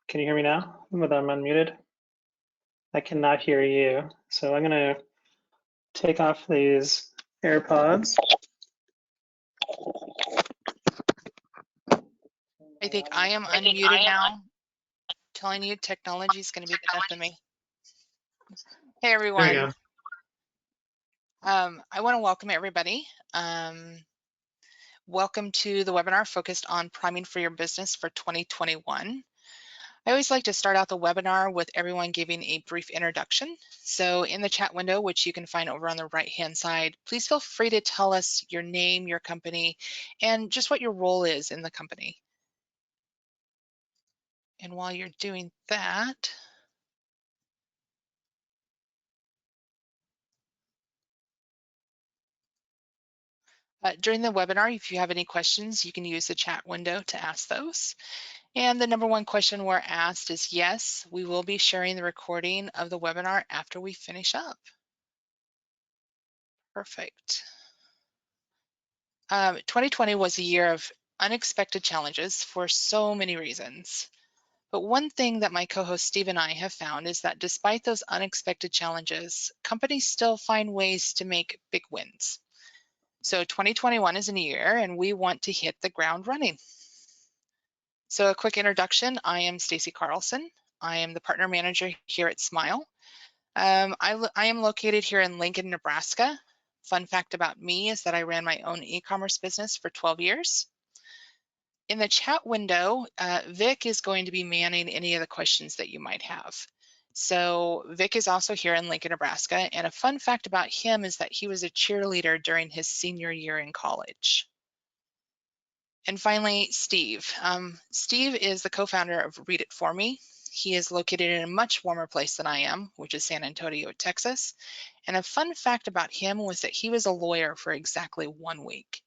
Can you hear me now? Whether I'm unmuted? I cannot hear you. So I'm going to take off these AirPods. I think I am unmuted now. Telling you technology is going to be the death of me. Hey, everyone. There you go. I want to welcome everybody. Welcome to the webinar focused on priming for your business for 2021. I always like to start out the webinar with everyone giving a brief introduction. So in the chat window, which you can find over on the right-hand side, please feel free to tell us your name, your company, and just what your role is in the company. And while you're doing that, during the webinar, if you have any questions, you can use the chat window to ask those. And the number one question we're asked is, yes, we will be sharing the recording of the webinar after we finish up. Perfect. 2020 was a year of unexpected challenges for so many reasons. But one thing that my co-host Steve and I have found is that despite those unexpected challenges, companies still find ways to make big wins. So 2021 is a new year and we want to hit the ground running. So a quick introduction, I am Stacy Carlson. I am the partner manager here at Smile. I am located here in Lincoln, Nebraska. Fun fact about me is that I ran my own e-commerce business for 12 years. In the chat window, Vic is going to be manning any of the questions that you might have. So Vic is also here in Lincoln, Nebraska, and a fun fact about him is that he was a cheerleader during his senior year in college. And finally, Steve. Steve is the co-founder of Read It For Me. He is located in a much warmer place than I am, which is San Antonio, Texas. And a fun fact about him was that he was a lawyer for exactly 1 week.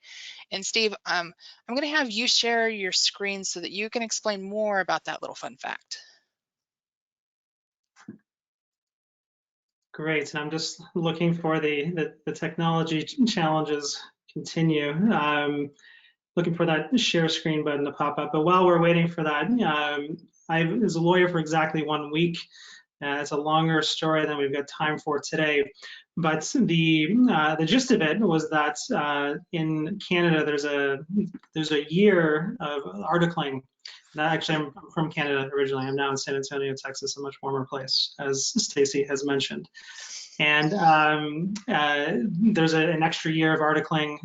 And Steve, I'm going to have you share your screen so that you can explain more about that little fun fact. Great, and I'm just looking for the technology challenges continue. Looking for that share screen button to pop up. But while we're waiting for that, I was a lawyer for exactly 1 week. It's a longer story than we've got time for today. But the gist of it was that in Canada, there's a year of articling. Actually, I'm from Canada originally. I'm now in San Antonio, Texas, a much warmer place, as Stacy has mentioned. And there's an extra year of articling,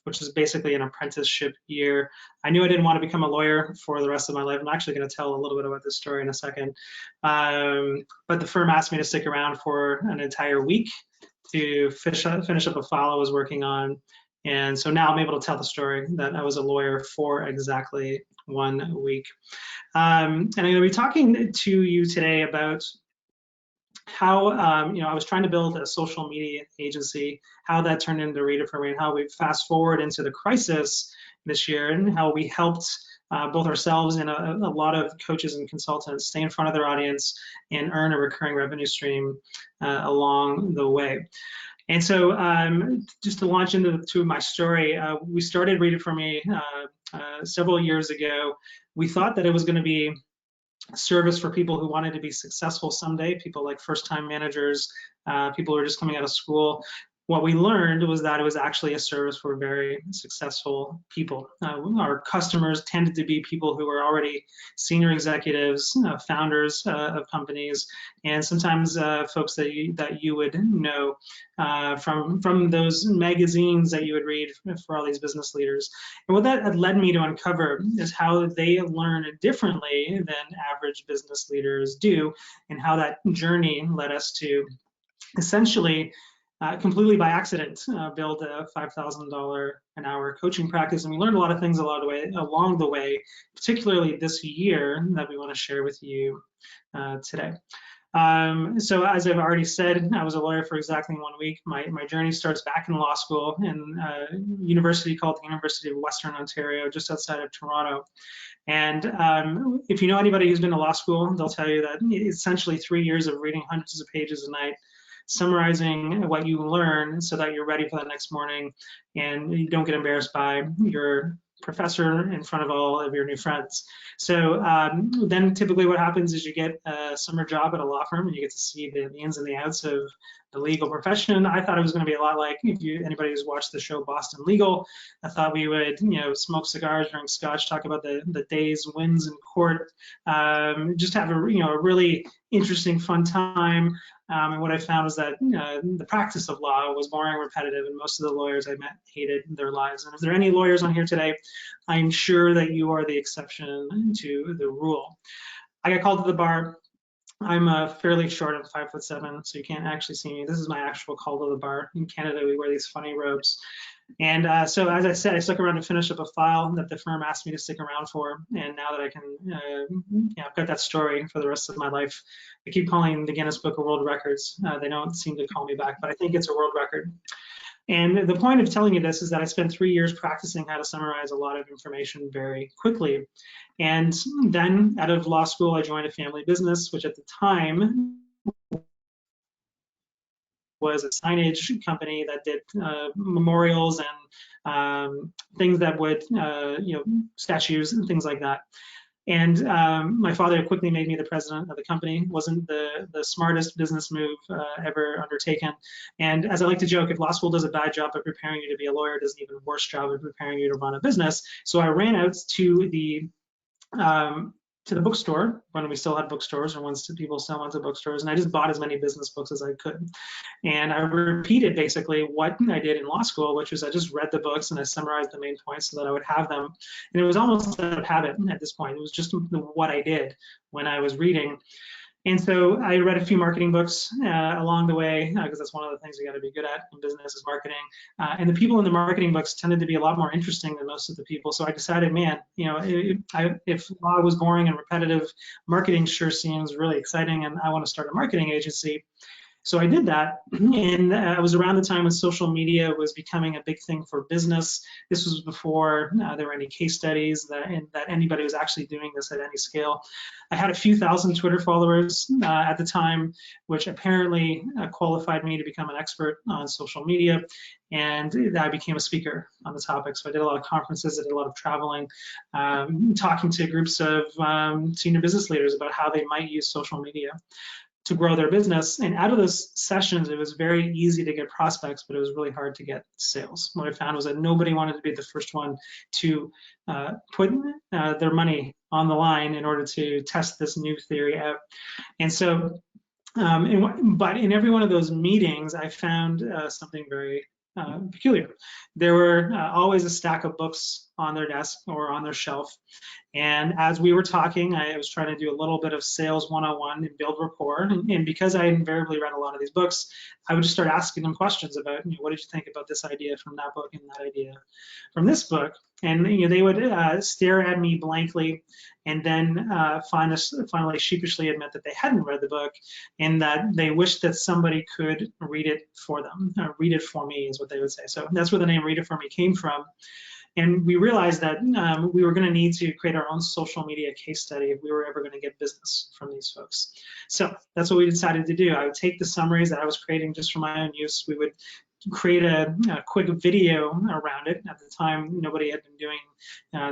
which is basically an apprenticeship year. I knew I didn't want to become a lawyer for the rest of my life. I'm actually going to tell a little bit about this story in a second. But the firm asked me to stick around for an entire week to finish up a file I was working on. And so now I'm able to tell the story that I was a lawyer for exactly 1 week. And I'm going to be talking to you today about how I was trying to build a social media agency, how that turned into Read It For Me, and how we fast forward into the crisis this year, and how we helped both ourselves and a lot of coaches and consultants stay in front of their audience and earn a recurring revenue stream along the way. And so just to launch into my story, we started Read It For Me several years ago. We thought that it was going to be a service for people who wanted to be successful someday, people like first-time managers, people who are just coming out of school. What we learned was that it was actually a service for very successful people. Our customers tended to be people who were already senior executives, founders of companies, and sometimes folks that you would know from those magazines that you would read for all these business leaders. And what that led me to uncover is how they learn differently than average business leaders do, and how that journey led us to essentially completely by accident, build a $5,000 an hour coaching practice. And we learned a lot of things along the way, particularly this year, that we want to share with you today. So as I've already said, I was a lawyer for exactly 1 week. My journey starts back in law school in a university called the University of Western Ontario, just outside of Toronto. And if you know anybody who's been to law school, they'll tell you that it's essentially 3 years of reading hundreds of pages a night, summarizing what you learn so that you're ready for the next morning and you don't get embarrassed by your professor in front of all of your new friends. So then typically what happens is you get a summer job at a law firm and you get to see the ins and the outs of the legal profession. I thought it was going to be a lot like anybody who's watched the show Boston Legal. I thought we would, smoke cigars, drink scotch, talk about the day's wins in court, just have a really interesting, fun time. And what I found was that the practice of law was boring, repetitive, and most of the lawyers I met hated their lives. And if there are any lawyers on here today, I'm sure that you are the exception to the rule. I got called to the bar. I'm fairly short, I'm 5'7", so you can't actually see me. This is my actual call to the bar. In Canada, we wear these funny robes. And so, as I said, I stuck around to finish up a file that the firm asked me to stick around for. And now that I can, I've got that story for the rest of my life. I keep calling the Guinness Book of World Records. They don't seem to call me back, but I think it's a world record. And the point of telling you this is that I spent 3 years practicing how to summarize a lot of information very quickly. And then out of law school, I joined a family business, which at the time was a signage company that did memorials and things that would, statues and things like that. And my father quickly made me the president of the company. Wasn't the smartest business move ever undertaken. And as I like to joke, if law school does a bad job of preparing you to be a lawyer, it does an even worse job of preparing you to run a business. So I ran out to the bookstore when we still had bookstores, or when people still went to bookstores, and I just bought as many business books as I could. And I repeated basically what I did in law school, which was I just read the books and I summarized the main points so that I would have them. And it was almost a habit at this point. It was just what I did when I was reading. And so I read a few marketing books along the way, because that's one of the things you got to be good at in business is marketing. And the people in the marketing books tended to be a lot more interesting than most of the people. So I decided, man, if law was boring and repetitive, marketing sure seems really exciting, and I want to start a marketing agency. So I did that, and it was around the time when social media was becoming a big thing for business. This was before there were any case studies that anybody was actually doing this at any scale. I had a few thousand Twitter followers at the time, which apparently qualified me to become an expert on social media, and I became a speaker on the topic. So I did a lot of conferences, I did a lot of traveling, talking to groups of senior business leaders about how they might use social media to grow their business. And out of those sessions, it was very easy to get prospects, but it was really hard to get sales. What I found was that nobody wanted to be the first one to put their money on the line in order to test this new theory out. And so, but in every one of those meetings, I found something very peculiar. There were always a stack of books on their desk or on their shelf. And as we were talking, I was trying to do a little bit of sales 101 and build rapport. And because I invariably read a lot of these books, I would just start asking them questions about, what did you think about this idea from that book and that idea from this book? And they would stare at me blankly, and then finally sheepishly admit that they hadn't read the book and that they wished that somebody could read it for them. Read it for me is what they would say. So that's where the name Read It For Me came from. And we realized that we were going to need to create our own social media case study if we were ever going to get business from these folks. So that's what we decided to do. I would take the summaries that I was creating just for my own use. We would create a quick video around it. At the time, nobody had been doing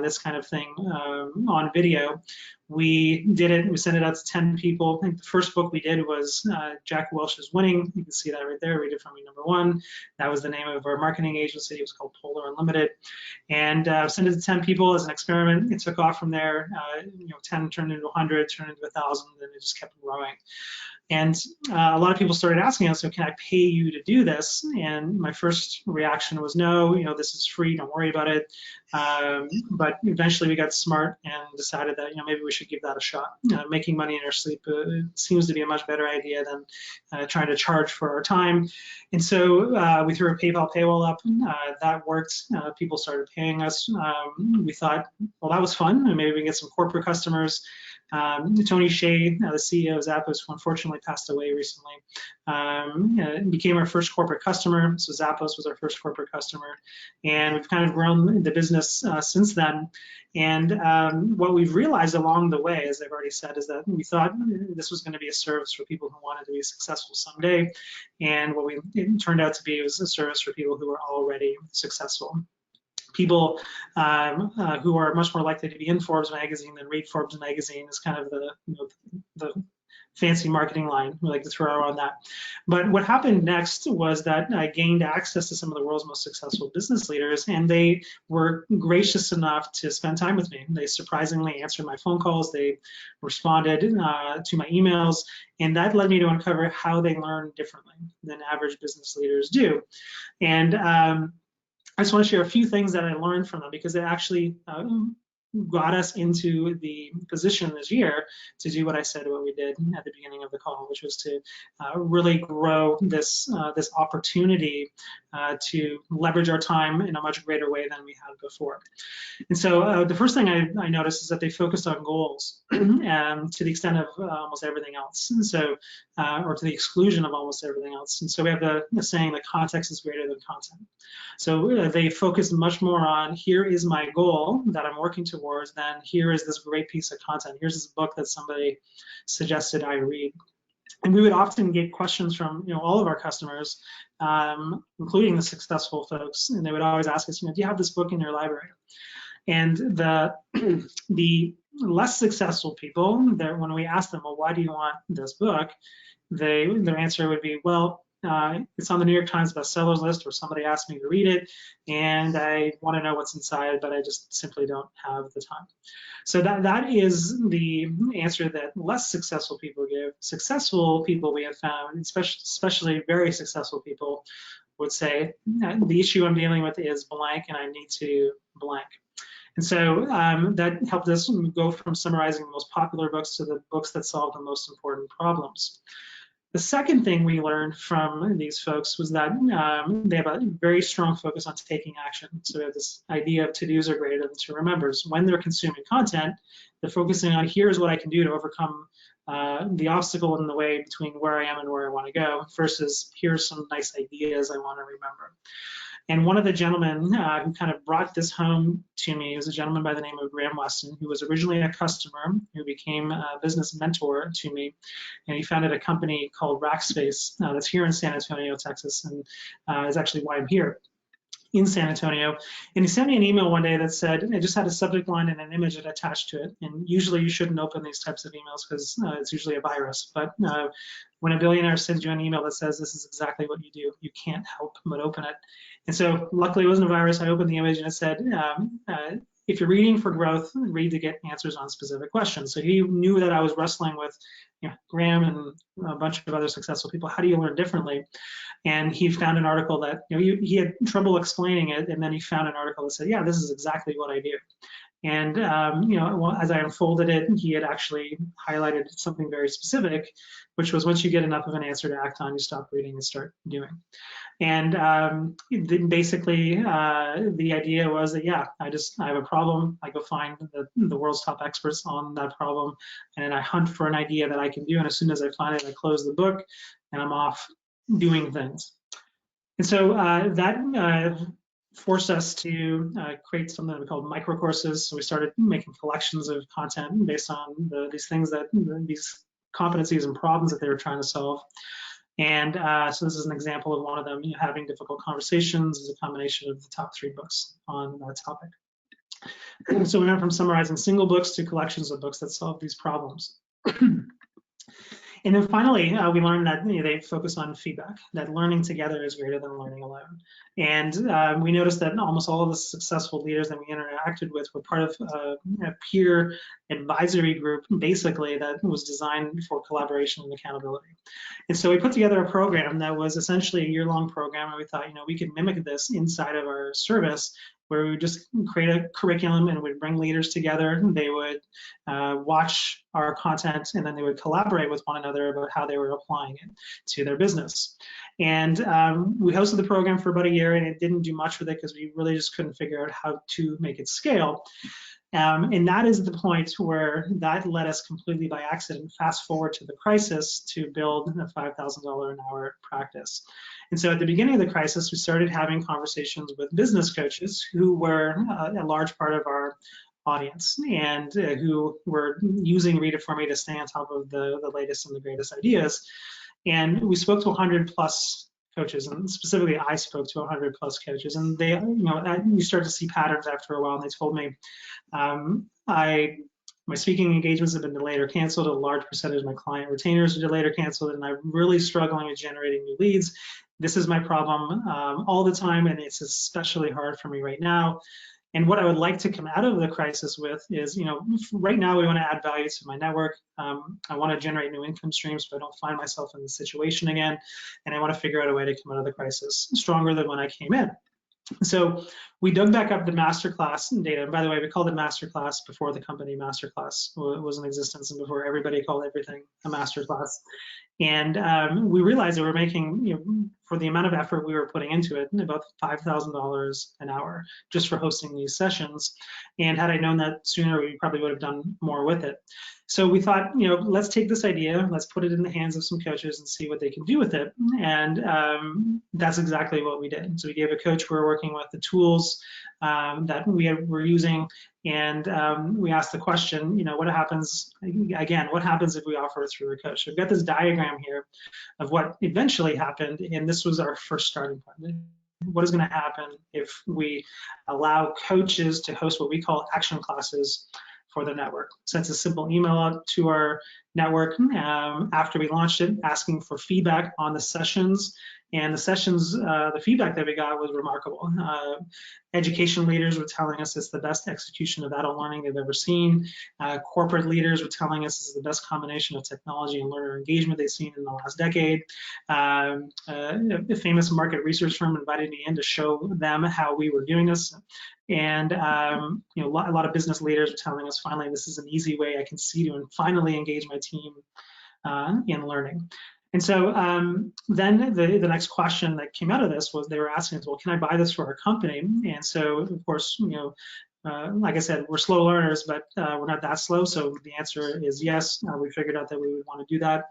this kind of thing on video. We did it, we sent it out to 10 people. I think the first book we did was Jack Welch's Winning. You can see that right there, Read It For Me #1. That was the name of our marketing agency. It was called Polar Unlimited. And sent it to 10 people as an experiment. It took off from there. 10 turned into 100, turned into 1,000, and it just kept growing. And a lot of people started asking us, so can I pay you to do this? And my first reaction was no, this is free, don't worry about it. But eventually we got smart and decided that, maybe we should give that a shot. Making money in our sleep seems to be a much better idea than trying to charge for our time. And so we threw a PayPal paywall up. That worked. People started paying us. We thought, well, that was fun. And maybe we can get some corporate customers. Tony Shea, the CEO of Zappos, who unfortunately passed away recently, became our first corporate customer. So Zappos was our first corporate customer. And we've kind of grown the business since then. And what we've realized along the way, as I've already said, is that we thought this was going to be a service for people who wanted to be successful someday. And what it turned out to be was a service for people who were already successful. people who are much more likely to be in Forbes magazine than read Forbes magazine is kind of the, the fancy marketing line we like to throw on that. But what happened next was that I gained access to some of the world's most successful business leaders, and they were gracious enough to spend time with me. They surprisingly answered my phone calls, they responded to my emails, and that led me to uncover how they learn differently than average business leaders do. And I just want to share a few things that I learned from them, because it actually got us into the position this year to do what I said what we did at the beginning of the call, which was to really grow this this opportunity to leverage our time in a much greater way than we had before. And so the first thing I noticed is that they focused on goals to the extent of almost everything else. And so, or to the exclusion of almost everything else. And so we have the saying that context is greater than content. So they focus much more on, here is my goal that I'm working towards, than here is this great piece of content. Here's this book that somebody suggested I read. And we would often get questions from all of our customers, including the successful folks, and they would always ask us, do you have this book in your library? And the less successful people, when we ask them, well, why do you want this book? Their answer would be, well, it's on the New York Times bestsellers list, or somebody asked me to read it, and I want to know what's inside, but I just simply don't have the time. So that is the answer that less successful people give. Successful people, we have found, especially very successful people, would say, the issue I'm dealing with is blank, and I need to blank. And so that helped us go from summarizing the most popular books to the books that solve the most important problems. The second thing we learned from these folks was that they have a very strong focus on taking action. So we have this idea of to-dos are greater than to-remembers. When they're consuming content, they're focusing on, here's what I can do to overcome the obstacle in the way between where I am and where I want to go, versus here's some nice ideas I want to remember. And one of the gentlemen who kind of brought this home to me was a gentleman by the name of Graham Weston, who was originally a customer, who became a business mentor to me. And he founded a company called Rackspace that's here in San Antonio, Texas, and is actually why I'm here in San Antonio. And he sent me an email one day that said, it just had a subject line and an image attached to it. And usually you shouldn't open these types of emails because it's usually a virus. But when a billionaire sends you an email that says this is exactly what you do, you can't help but open it. And so luckily it wasn't a virus. I opened the image and it said, if you're reading for growth, read to get answers on specific questions. So he knew that I was wrestling with Graham and a bunch of other successful people. How do you learn differently? And he found an article that he had trouble explaining it, and then he found an article that said, yeah, this is exactly what I do. And as I unfolded it, he had actually highlighted something very specific, which was, once you get enough of an answer to act on, you stop reading and start doing. And basically, the idea was that, yeah, I have a problem. I go find the world's top experts on that problem, and I hunt for an idea that I can do. And as soon as I find it, I close the book, and I'm off doing things. And so that forced us to create something that we called micro courses. So we started making collections of content based on these things these competencies and problems that they were trying to solve. And so this is an example of one of them. Having difficult conversations is a combination of the top 3 books on that topic. And so we went from summarizing single books to collections of books that solve these problems. And then finally, we learned that they focus on feedback, that learning together is greater than learning alone. And we noticed that almost all of the successful leaders that we interacted with were part of a peer advisory group, basically, that was designed for collaboration and accountability. And so we put together a program that was essentially a year-long program, and we thought, we could mimic this inside of our service, where we would just create a curriculum and we'd bring leaders together. They would watch our content, and then they would collaborate with one another about how they were applying it to their business. And we hosted the program for about a year, and it didn't do much with it because we really just couldn't figure out how to make it scale. And that is the point where that led us completely by accident, fast forward to the crisis, to build a $5,000 an hour practice. And so at the beginning of the crisis, we started having conversations with business coaches who were a large part of our audience, and who were using Read It For Me to stay on top of the latest and the greatest ideas. And we spoke to 100 plus coaches, and specifically I spoke to 100 plus coaches, and they, you start to see patterns after a while, and they told me, my speaking engagements have been delayed or canceled. A large percentage of my client retainers are delayed or canceled, and I'm really struggling with generating new leads. This is my problem all the time, and it's especially hard for me right now. And what I would like to come out of the crisis with is, right now we want to add value to my network. I want to generate new income streams so I don't find myself in this situation again. And I want to figure out a way to come out of the crisis stronger than when I came in. So we dug back up the masterclass data. And by the way, we called it masterclass before the company masterclass was in existence and before everybody called everything a masterclass. And we realized that we're making, for the amount of effort we were putting into it, about $5,000 an hour just for hosting these sessions. And had I known that sooner, we probably would have done more with it. So we thought, let's take this idea, let's put it in the hands of some coaches and see what they can do with it. And that's exactly what we did. So we gave a coach we were working with the tools that we were using, and we asked the question, what happens, again, what happens if we offer it through a coach? So we've got this diagram here of what eventually happened, and this was our first starting point. What is going to happen if we allow coaches to host what we call action classes for the network? Sends a simple email out to our network after we launched it, asking for feedback on the sessions. And the sessions, the feedback that we got was remarkable. Education leaders were telling us it's the best execution of adult learning they've ever seen. Corporate leaders were telling us it's the best combination of technology and learner engagement they've seen in the last decade. A famous market research firm invited me in to show them how we were doing this. And a lot of business leaders were telling us, finally, this is an easy way I can see to finally engage my team in learning. And so then the next question that came out of this was they were asking us, well, can I buy this for our company? And so, of course, like I said, we're slow learners, but we're not that slow. So the answer is yes. We figured out that we would want to do that,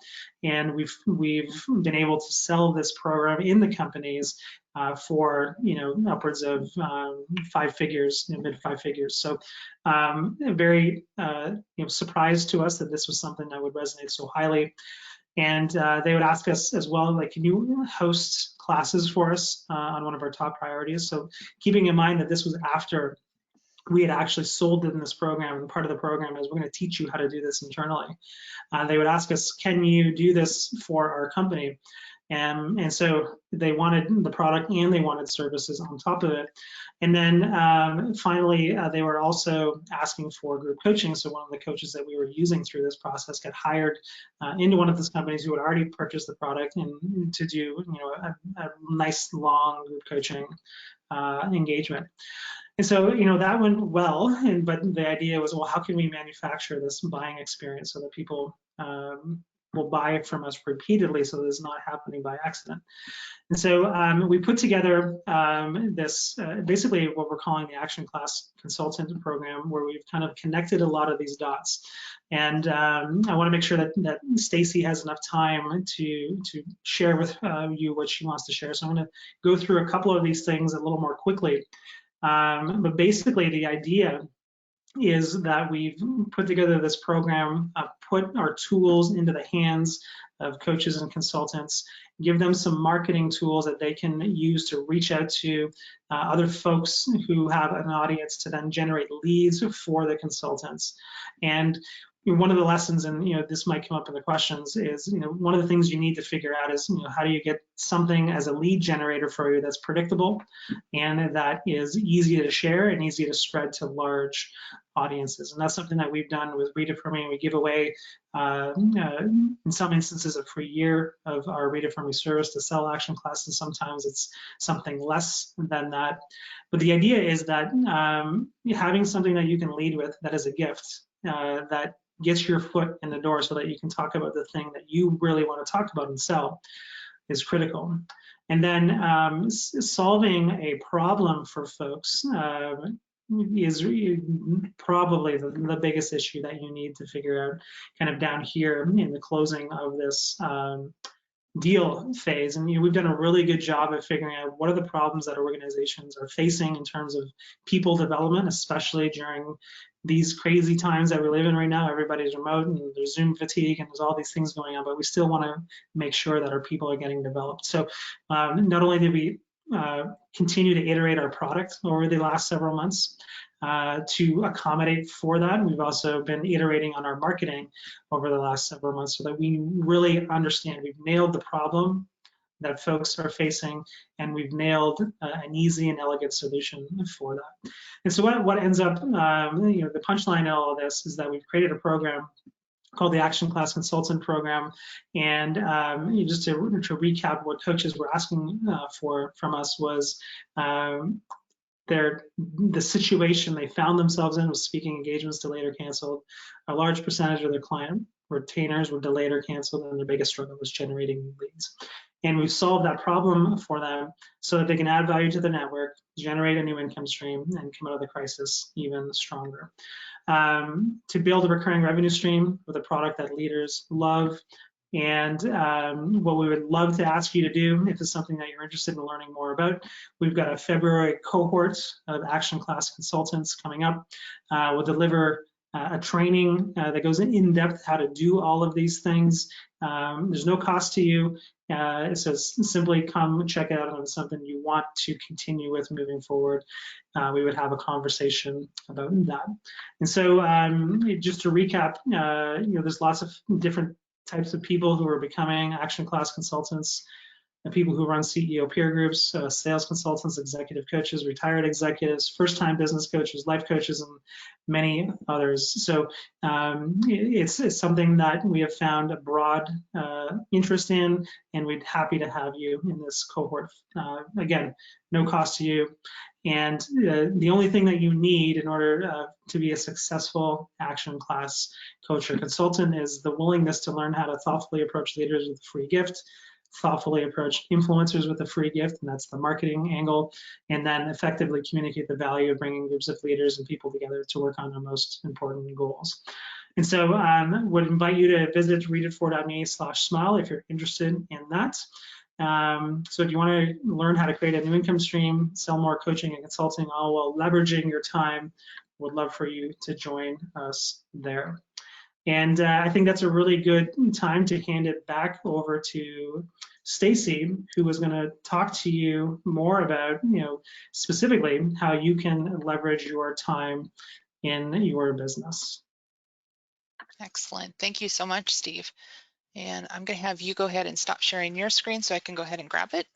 and we've been able to sell this program in the companies for upwards of 5 figures, mid 5 figures. So very surprised to us that this was something that would resonate so highly. And they would ask us as well, like, can you host classes for us on one of our top priorities? So keeping in mind that this was after we had actually sold in this program, and part of the program is we're going to teach you how to do this internally. They would ask us, can you do this for our company? And so they wanted the product and they wanted services on top of it. And then finally, they were also asking for group coaching. So one of the coaches that we were using through this process got hired into one of those companies who had already purchased the product and to do a nice long group coaching engagement. And so, that went well, but the idea was, well, how can we manufacture this buying experience so that people will buy it from us repeatedly so that it's not happening by accident? And so we put together this, basically what we're calling the Action Class Consultant Program, where we've kind of connected a lot of these dots. And I want to make sure that Stacy has enough time to share with you what she wants to share. So I'm going to go through a couple of these things a little more quickly. But basically, the idea is that we've put together this program, put our tools into the hands of coaches and consultants, give them some marketing tools that they can use to reach out to other folks who have an audience to then generate leads for the consultants. And one of the lessons, and this might come up in the questions, is one of the things you need to figure out is how do you get something as a lead generator for you that's predictable and that is easy to share and easy to spread to large audiences. And that's something that we've done with Read It For Me. We give away in some instances a free year of our Read It For Me service to sell action classes. Sometimes it's something less than that. But the idea is that having something that you can lead with that is a gift, that gets your foot in the door so that you can talk about the thing that you really want to talk about and sell, is critical. And then solving a problem for folks is probably the biggest issue that you need to figure out kind of down here in the closing of deal phase. And we've done a really good job of figuring out what are the problems that organizations are facing in terms of people development, especially during these crazy times that we live in right now. Everybody's remote and there's Zoom fatigue and there's all these things going on, but we still want to make sure that our people are getting developed. So not only did we continue to iterate our product over the last several months to accommodate for that, we've also been iterating on our marketing over the last several months so that we really understand we've nailed the problem that folks are facing, and we've nailed an easy and elegant solution for that. And so what ends up, the punchline in all of this is that we've created a program called the Action Class Consultant Program. And just to recap, what coaches were asking for from us was the situation they found themselves in was speaking engagements delayed or canceled. A large percentage of their client retainers were delayed or canceled, and their biggest struggle was generating leads. And we've solved that problem for them so that they can add value to the network, generate a new income stream, and come out of the crisis even stronger. To build a recurring revenue stream with a product that leaders love. And what we would love to ask you to do, if it's something that you're interested in learning more about, we've got a February cohort of Action Class consultants coming up. We'll deliver a training that goes in depth how to do all of these things. There's no cost to you. It says simply come check it out, and if it's something you want to continue with moving forward, we would have a conversation about that. And so just to recap, there's lots of different types of people who are becoming Action Class consultants, and people who run CEO peer groups, sales consultants, executive coaches, retired executives, first-time business coaches, life coaches, and many others. So it's something that we have found a broad interest in, and we'd happy to have you in this cohort. Again, no cost to you. And the only thing that you need in order to be a successful Action Class coach or consultant is the willingness to learn how to thoughtfully approach leaders with a free gift, thoughtfully approach influencers with a free gift, and that's the marketing angle, and then effectively communicate the value of bringing groups of leaders and people together to work on their most important goals. And so would invite you to visit readitfor.me/smile if you're interested in that. So if you want to learn how to create a new income stream, sell more coaching and consulting, all while leveraging your time, would love for you to join us there. And I think that's a really good time to hand it back over to Stacy, who is going to talk to you more about, specifically how you can leverage your time in your business. Excellent. Thank you so much, Steve. And I'm going to have you go ahead and stop sharing your screen so I can go ahead and grab it.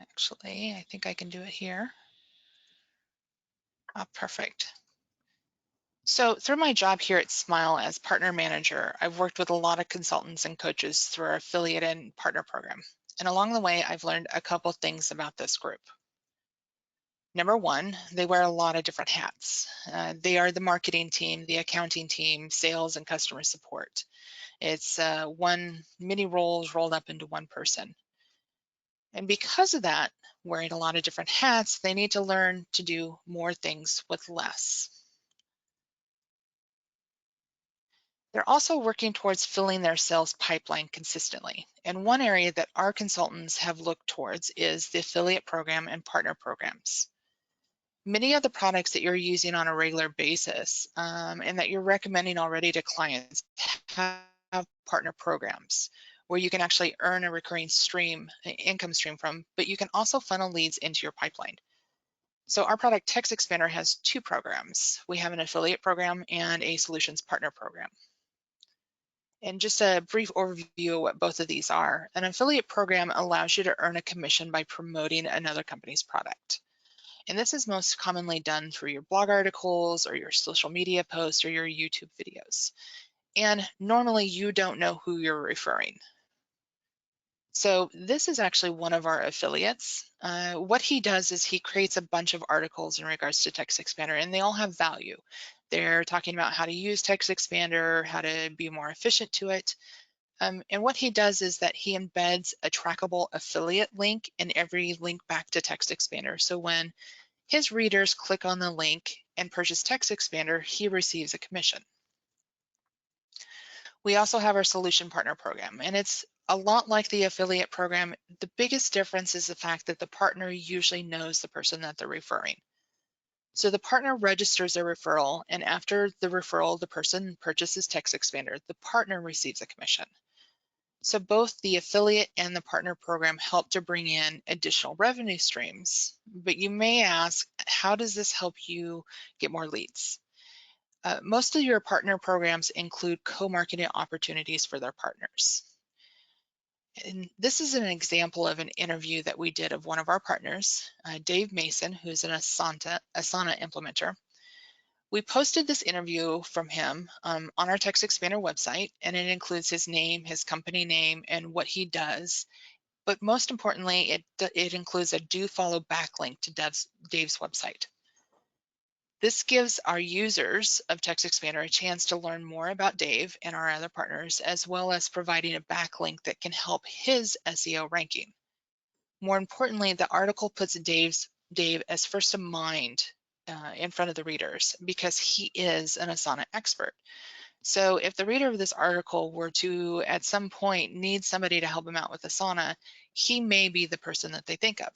Actually, I think I can do it here. Perfect. So through my job here at Smile as partner manager, I've worked with a lot of consultants and coaches through our affiliate and partner program. And along the way, I've learned a couple things about this group. Number one, they wear a lot of different hats. They are the marketing team, the accounting team, sales and customer support. It's many roles rolled up into one person. And because of that, wearing a lot of different hats, they need to learn to do more things with less. They're also working towards filling their sales pipeline consistently. And one area that our consultants have looked towards is the affiliate program and partner programs. Many of the products that you're using on a regular basis and that you're recommending already to clients have partner programs where you can actually earn a recurring income stream from, but you can also funnel leads into your pipeline. So our product TextExpander has two programs. We have an affiliate program and a solutions partner program. And just a brief overview of what both of these are. An affiliate program allows you to earn a commission by promoting another company's product. And this is most commonly done through your blog articles or your social media posts or your YouTube videos. And normally you don't know who you're referring. So this is actually one of our affiliates. What he does is he creates a bunch of articles in regards to TextExpander, and they all have value. They're talking about how to use TextExpander, how to be more efficient to it. And what he does is that he embeds a trackable affiliate link in every link back to TextExpander. So when his readers click on the link and purchase TextExpander, he receives a commission. We also have our solution partner program, and it's a lot like the affiliate program. The biggest difference is the fact that the partner usually knows the person that they're referring. So the partner registers a referral, and after the referral, the person purchases TextExpander, the partner receives a commission. So both the affiliate and the partner program help to bring in additional revenue streams. But you may ask, how does this help you get more leads? Most of your partner programs include co-marketing opportunities for their partners. And this is an example of an interview that we did of one of our partners, Dave Mason, who's an Asana implementer. We posted this interview from him on our TextExpander website, and it includes his name, his company name, and what he does. But most importantly, it includes a do follow backlink to Dave's website. This gives our users of TextExpander a chance to learn more about Dave and our other partners, as well as providing a backlink that can help his SEO ranking. More importantly, the article puts Dave as first of mind in front of the readers because he is an Asana expert. So if the reader of this article were to, at some point, need somebody to help him out with Asana, he may be the person that they think of.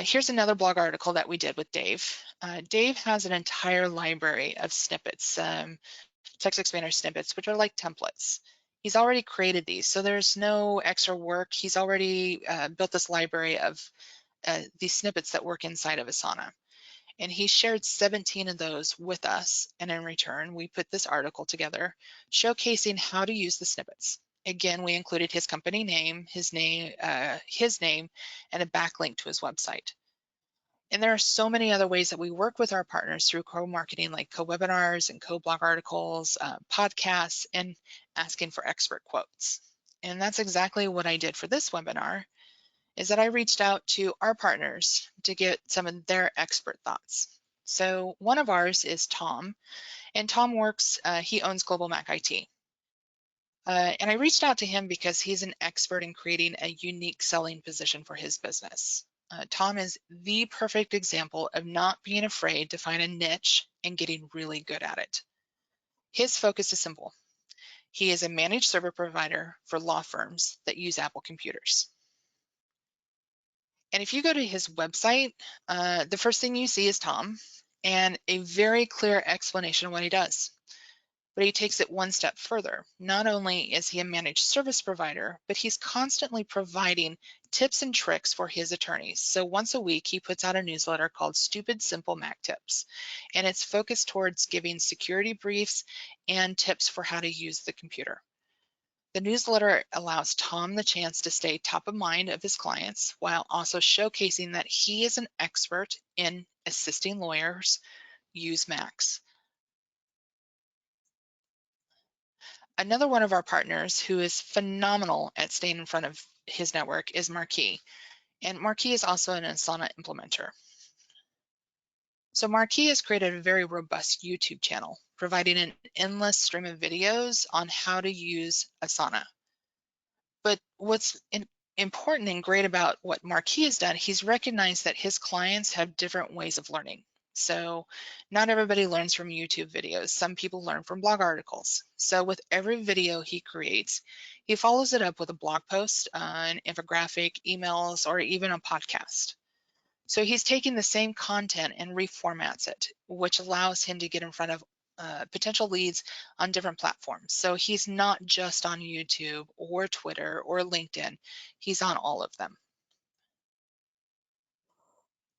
Here's another blog article that we did with Dave. Dave has an entire library of snippets, TextExpander snippets, which are like templates. He's already created these, so there's no extra work. He's already built this library of these snippets that work inside of Asana. And he shared 17 of those with us. And in return, we put this article together showcasing how to use the snippets. Again, we included his company name, his name, and a backlink to his website. And there are so many other ways that we work with our partners through co-marketing, like co-webinars and co-blog articles, podcasts, and asking for expert quotes. And that's exactly what I did for this webinar, is that I reached out to our partners to get some of their expert thoughts. So one of ours is Tom, and Tom works, he owns Global Mac IT. And I reached out to him because he's an expert in creating a unique selling position for his business. Tom is the perfect example of not being afraid to find a niche and getting really good at it. His focus is simple. He is a managed server provider for law firms that use Apple computers. And if you go to his website, the first thing you see is Tom and a very clear explanation of what he does. But he takes it one step further. Not only is he a managed service provider, but he's constantly providing tips and tricks for his attorneys. So once a week, he puts out a newsletter called Stupid Simple Mac Tips, and it's focused towards giving security briefs and tips for how to use the computer. The newsletter allows Tom the chance to stay top of mind of his clients while also showcasing that he is an expert in assisting lawyers use Macs. Another one of our partners who is phenomenal at staying in front of his network is Marquis. And Marquis is also an Asana implementer. So Marquis has created a very robust YouTube channel, providing an endless stream of videos on how to use Asana. But what's important and great about what Marquis has done, he's recognized that his clients have different ways of learning. So not everybody learns from YouTube videos. Some people learn from blog articles. So with every video he creates, he follows it up with a blog post, an infographic, emails, or even a podcast. So he's taking the same content and reformats it, which allows him to get in front of potential leads on different platforms. So he's not just on YouTube or Twitter or LinkedIn, he's on all of them.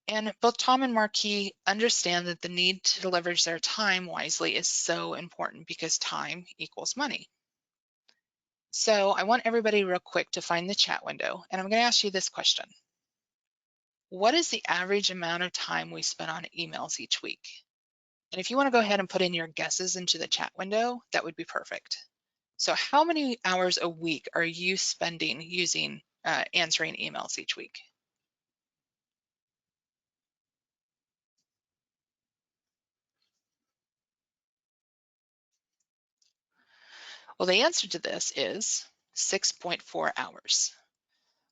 And both Tom and Marquis understand that the need to leverage their time wisely is so important because time equals money. So I want everybody real quick to find the chat window, and I'm going to ask you this question. What is the average amount of time we spend on emails each week? And if you want to go ahead and put in your guesses into the chat window, that would be perfect. So how many hours a week are you spending using answering emails each week? Well, the answer to this is 6.4 hours.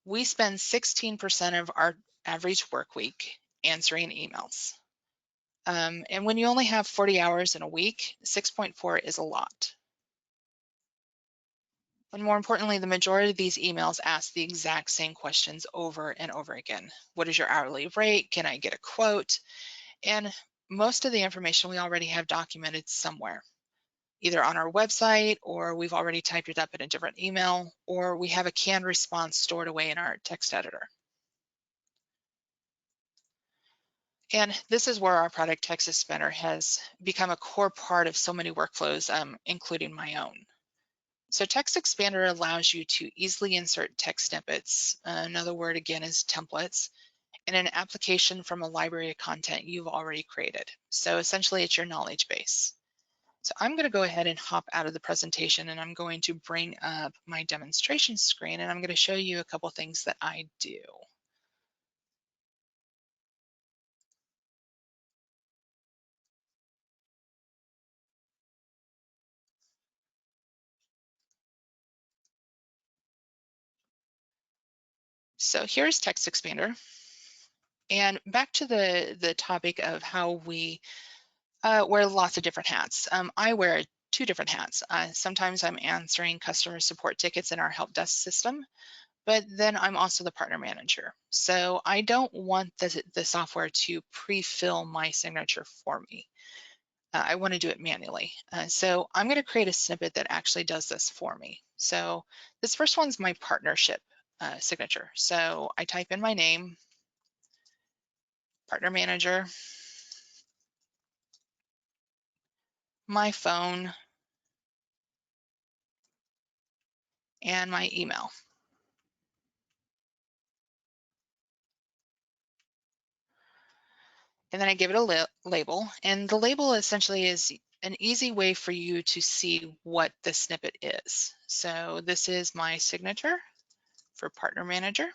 We spend 16% of our average work week answering emails. And when you only have 40 hours in a week, 6.4 is a lot. And more importantly, the majority of these emails ask the exact same questions over and over again. What is your hourly rate? Can I get a quote? And most of the information we already have documented somewhere, either on our website, or we've already typed it up in a different email, or we have a canned response stored away in our text editor. And this is where our product TextExpander has become a core part of so many workflows, including my own. So TextExpander allows you to easily insert text snippets, another word again is templates, in an application from a library of content you've already created. So essentially it's your knowledge base. So I'm going to go ahead and hop out of the presentation, and I'm going to bring up my demonstration screen, and I'm going to show you a couple things that I do. So here's TextExpander. And back to the topic of how we wear lots of different hats. I wear two different hats. Sometimes I'm answering customer support tickets in our help desk system, but then I'm also the partner manager. So I don't want the software to pre-fill my signature for me. I want to do it manually. So I'm going to create a snippet that actually does this for me. So this first one's my partnership signature. So I type in my name, partner manager, my phone, and my email. And then I give it a label. And the label essentially is an easy way for you to see what the snippet is. So this is my signature for partner manager.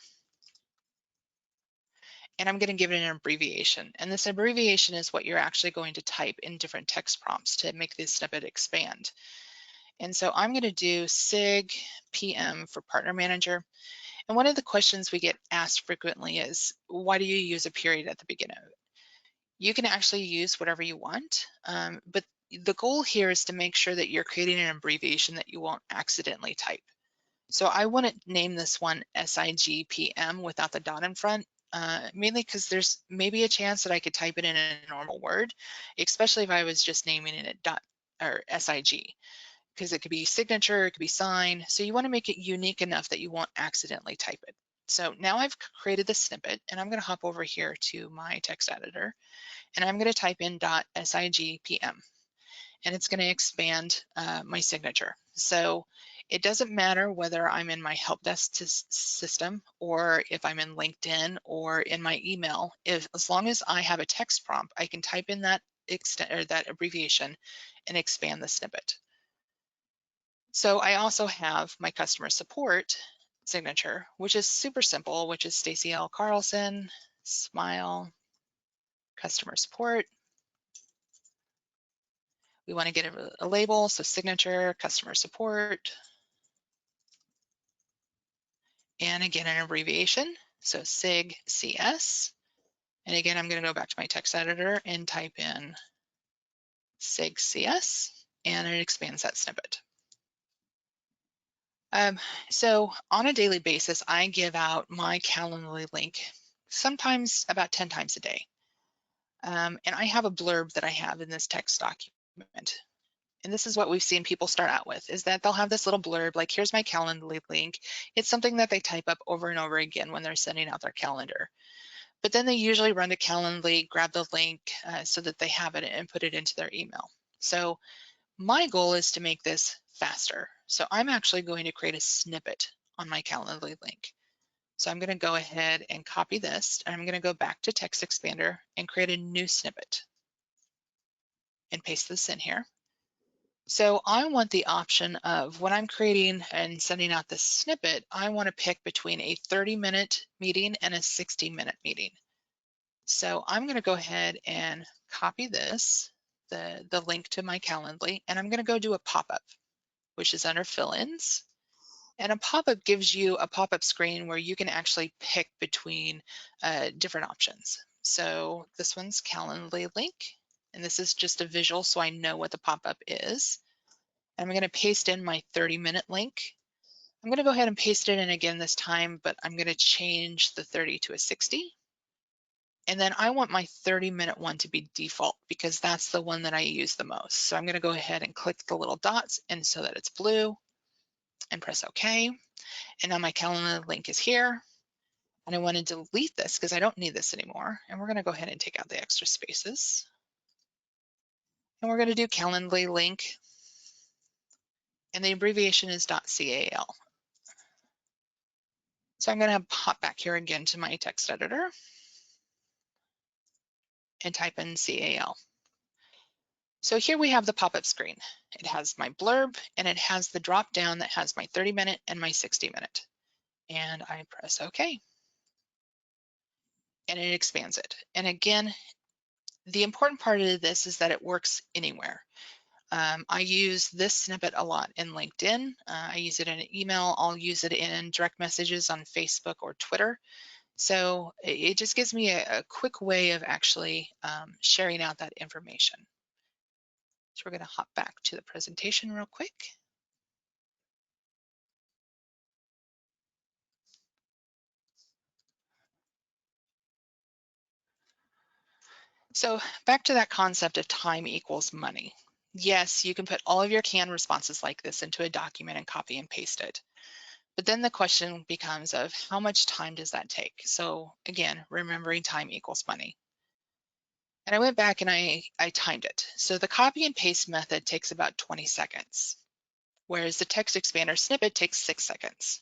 And I'm going to give it an abbreviation. And this abbreviation is what you're actually going to type in different text prompts to make this snippet expand. And so I'm going to do SIG PM for partner manager. And one of the questions we get asked frequently is, why do you use a period at the beginning of it? You can actually use whatever you want, but the goal here is to make sure that you're creating an abbreviation that you won't accidentally type. So I wouldn't name this one SIGPM without the dot in front, mainly because there's maybe a chance that I could type it in a normal word, especially if I was just naming it dot or SIG, because it could be signature, it could be sign. So you want to make it unique enough that you won't accidentally type it. So now I've created the snippet, and I'm going to hop over here to my text editor, and I'm going to type in .sigpm, and it's going to expand my signature. So it doesn't matter whether I'm in my help desk system, or if I'm in LinkedIn, or in my email. As long as I have a text prompt, I can type in that abbreviation and expand the snippet. So I also have my customer support signature, which is super simple, which is Stacy L. Carlson, smile, customer support. We want to get a label, so signature, customer support, and again, an abbreviation, so SIG CS. And again, I'm going to go back to my text editor and type in SIG CS, and it expands that snippet. So on a daily basis, I give out my Calendly link, sometimes about 10 times a day. And I have a blurb that I have in this text document. And this is what we've seen people start out with, is that they'll have this little blurb like, here's my Calendly link. It's something that they type up over and over again when they're sending out their calendar. But then they usually run to Calendly, grab the link so that they have it and put it into their email. So my goal is to make this faster. So I'm actually going to create a snippet on my Calendly link. So I'm going to go ahead and copy this, and I'm going to go back to TextExpander and create a new snippet and paste this in here. So I want the option of, when I'm creating and sending out this snippet, I want to pick between a 30-minute meeting and a 60-minute meeting. So I'm going to go ahead and copy this, the link to my Calendly, and I'm going to go do a pop-up. which is under fill-ins. And a pop-up gives you a pop-up screen where you can actually pick between different options. So this one's Calendly link, and this is just a visual so I know what the pop-up is. I'm going to paste in my 30-minute link. I'm going to go ahead and paste it in again this time, but I'm going to change the 30 to a 60. And then I want my 30-minute one to be default because that's the one that I use the most. So I'm going to go ahead and click the little dots and so that it's blue and press OK. And now my calendar link is here. And I want to delete this because I don't need this anymore. And we're going to go ahead and take out the extra spaces. And we're going to do Calendly link. And the abbreviation is .cal. So I'm going to hop back here again to my text editor and type in CAL. So here we have the pop-up screen. It has my blurb and it has the drop down that has my 30-minute and my 60-minute. And I press OK. And it expands it. And again, the important part of this is that it works anywhere. I use this snippet a lot in LinkedIn. I use it in an email. I'll use it in direct messages on Facebook or Twitter. So it just gives me a quick way of actually sharing out that information. So we're going to hop back to the presentation real quick. So back to that concept of time equals money. Yes, you can put all of your canned responses like this into a document and copy and paste it. But then the question becomes of how much time does that take? So again, remembering time equals money. And I went back and I timed it. So the copy and paste method takes about 20 seconds, whereas the TextExpander snippet takes 6 seconds.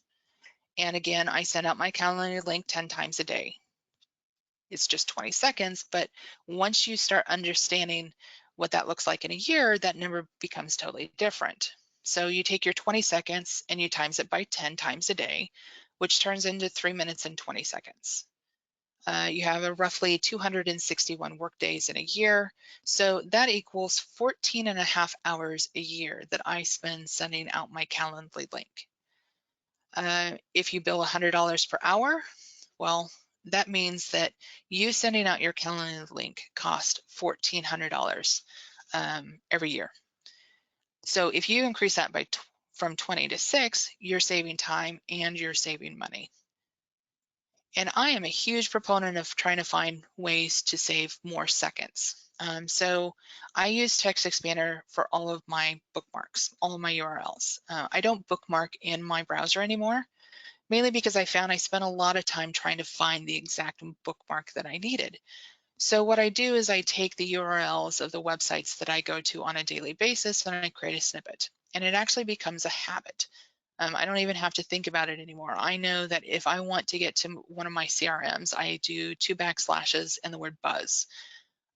And again, I send out my calendar link 10 times a day. It's just 20 seconds, but once you start understanding what that looks like in a year, that number becomes totally different. So you take your 20 seconds and you times it by 10 times a day, which turns into 3 minutes and 20 seconds. You have a roughly 261 work days in a year. So that equals 14 and a half hours a year that I spend sending out my Calendly link. If you bill $100 per hour, well, that means that you sending out your Calendly link cost $1,400 every year. So if you increase that by from 20 to 6, you're saving time and you're saving money. And I am a huge proponent of trying to find ways to save more seconds. So I use TextExpander for all of my bookmarks, all of my URLs. I don't bookmark in my browser anymore, mainly because I found I spent a lot of time trying to find the exact bookmark that I needed. So what I do is I take the URLs of the websites that I go to on a daily basis and I create a snippet. And it actually becomes a habit. I don't even have to think about it anymore. I know that if I want to get to one of my CRMs, I do 2 backslashes and the word buzz.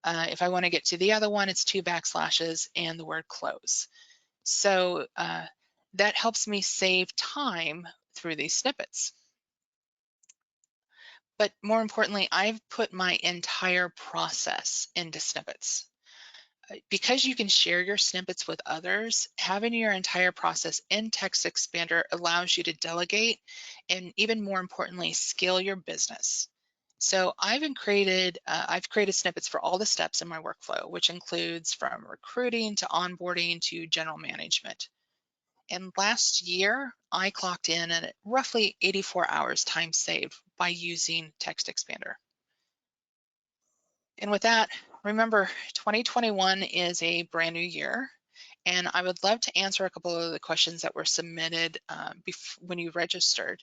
If I want to get to the other one, it's 2 backslashes and the word close. So that helps me save time through these snippets. But more importantly, I've put my entire process into snippets. Because you can share your snippets with others, having your entire process in TextExpander allows you to delegate and, even more importantly, scale your business. So I've created snippets for all the steps in my workflow, which includes from recruiting to onboarding to general management. And last year, I clocked in at roughly 84 hours time saved by using TextExpander. And with that, remember, 2021 is a brand new year, and I would love to answer a couple of the questions that were submitted when you registered.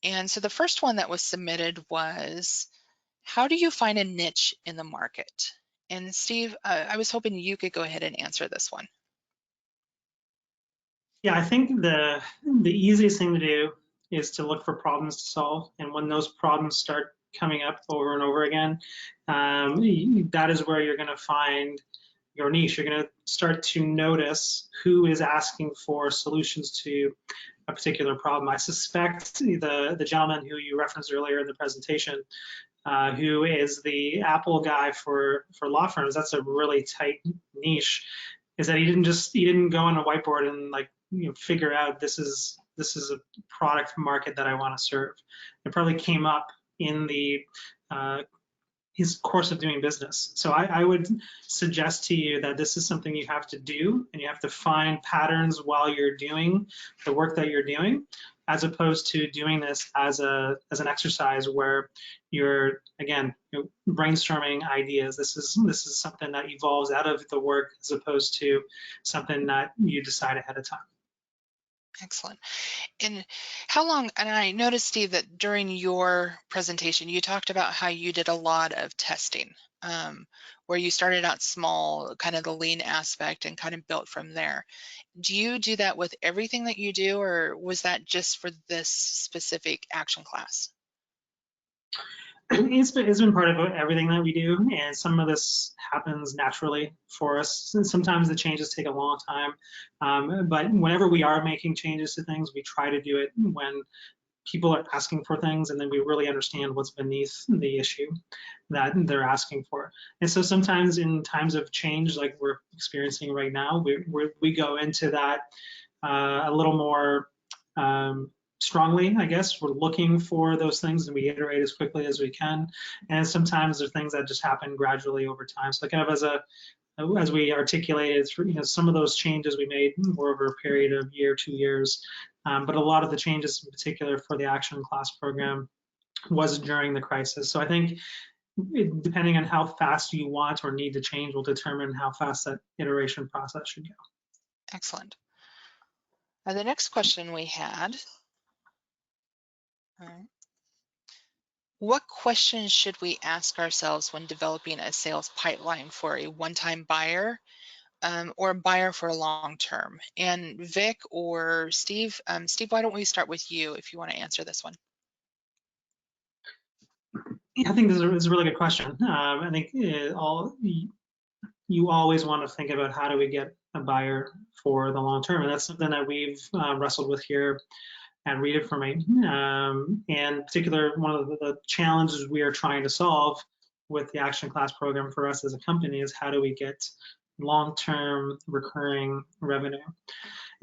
And so the first one that was submitted was, how do you find a niche in the market? And Steve, I was hoping you could go ahead and answer this one. Yeah, I think the easiest thing to do is to look for problems to solve, and when those problems start coming up over and over again, that is where you're going to find your niche. You're going to start to notice who is asking for solutions to a particular problem. I suspect the gentleman who you referenced earlier in the presentation, who is the Apple guy for law firms, that's a really tight niche, is that he didn't go on a whiteboard and like figure out this is a product market that I want to serve. It probably came up in the his course of doing business. So I would suggest to you that this is something you have to do, and you have to find patterns while you're doing the work that you're doing, as opposed to doing this as an exercise where you're again brainstorming ideas. This is something that evolves out of the work as opposed to something that you decide ahead of time. Excellent. And how long, and I noticed, Steve, that during your presentation, you talked about how you did a lot of testing, where you started out small, kind of the lean aspect, and kind of built from there. Do you do that with everything that you do, or was that just for this specific action class? It's been part of everything that we do, and some of this happens naturally for us. Sometimes the changes take a long time, but whenever we are making changes to things, we try to do it when people are asking for things, and then we really understand what's beneath the issue that they're asking for. And so sometimes in times of change, like we're experiencing right now, we go into that a little more strongly, I guess. We're looking for those things and we iterate as quickly as we can. And sometimes there are things that just happen gradually over time. So kind of as we articulated, some of those changes we made were over a period of year, 2 years. But a lot of the changes in particular for the action class program was during the crisis. So I think depending on how fast you want or need to change will determine how fast that iteration process should go. Excellent. The next question we had, what questions should we ask ourselves when developing a sales pipeline for a one-time buyer or a buyer for a long term? And Vic or Steve, Steve, why don't we start with you if you want to answer this one? Yeah, I think this is a really good question. I think you always want to think about how do we get a buyer for the long term, and that's something that we've wrestled with here at Read It For Me. And in particular, one of the challenges we are trying to solve with the Action Class program for us as a company is how do we get long-term recurring revenue.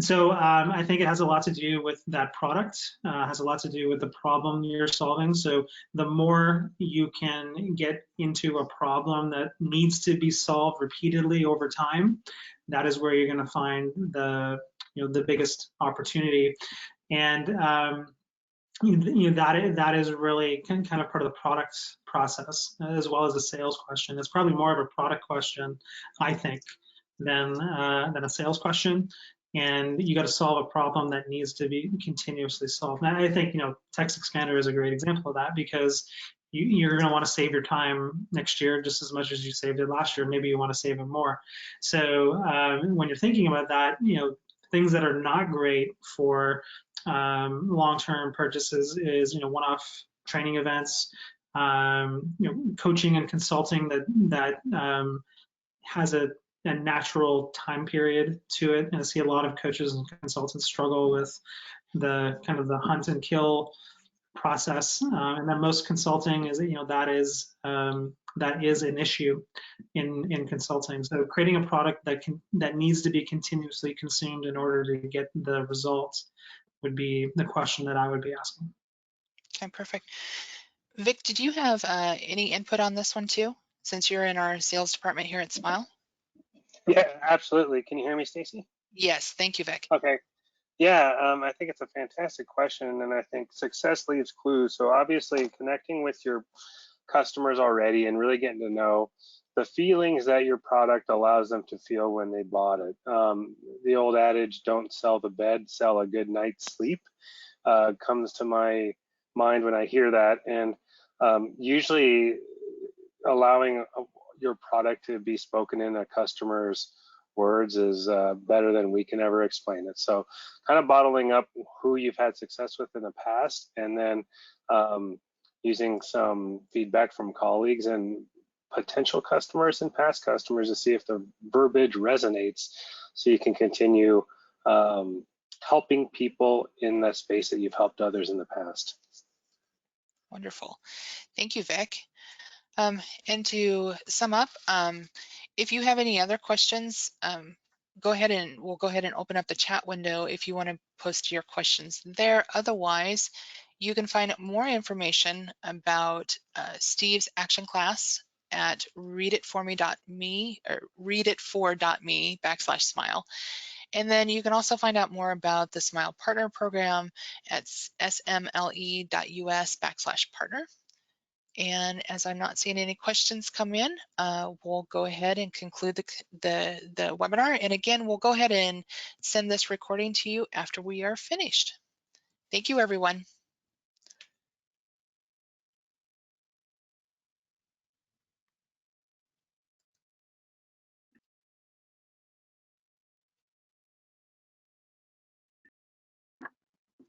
So I think it has a lot to do with that product, has a lot to do with the problem you're solving. So the more you can get into a problem that needs to be solved repeatedly over time, that is where you're going to find the biggest opportunity. And that is really kind of part of the product process as well as a sales question. It's probably more of a product question, I think, than a sales question. And you got to solve a problem that needs to be continuously solved. And I think TextExpander is a great example of that because you're going to want to save your time next year just as much as you saved it last year. Maybe you want to save it more. So when you're thinking about that, things that are not great for long-term purchases is one-off training events, coaching and consulting that has a natural time period to it. And I see a lot of coaches and consultants struggle with the kind of the hunt and kill process, and then most consulting is that is an issue in consulting. So creating a product that needs to be continuously consumed in order to get the results would be the question that I would be asking. Okay, perfect. Vic, did you have any input on this one too, since you're in our sales department here at Smile? Yeah, absolutely. Can you hear me, Stacy? Yes, thank you, Vic. Okay. Yeah, I think it's a fantastic question, and I think success leaves clues. So obviously connecting with your customers already and really getting to know the feelings that your product allows them to feel when they bought it. The old adage, don't sell the bed, sell a good night's sleep, comes to my mind when I hear that. And usually allowing your product to be spoken in a customer's words is better than we can ever explain it. So kind of bottling up who you've had success with in the past, and then using some feedback from colleagues and potential customers and past customers to see if the verbiage resonates, so you can continue helping people in the space that you've helped others in the past. Wonderful. Thank you, Vic. And to sum up, if you have any other questions, we'll go ahead and open up the chat window if you want to post your questions there. Otherwise, you can find more information about Steve's action class at readitfor.me or readitfor.me/smile. And then you can also find out more about the Smile Partner Program at smle.us/partner. And as I'm not seeing any questions come in, we'll go ahead and conclude the webinar. And again, we'll go ahead and send this recording to you after we are finished. Thank you, everyone.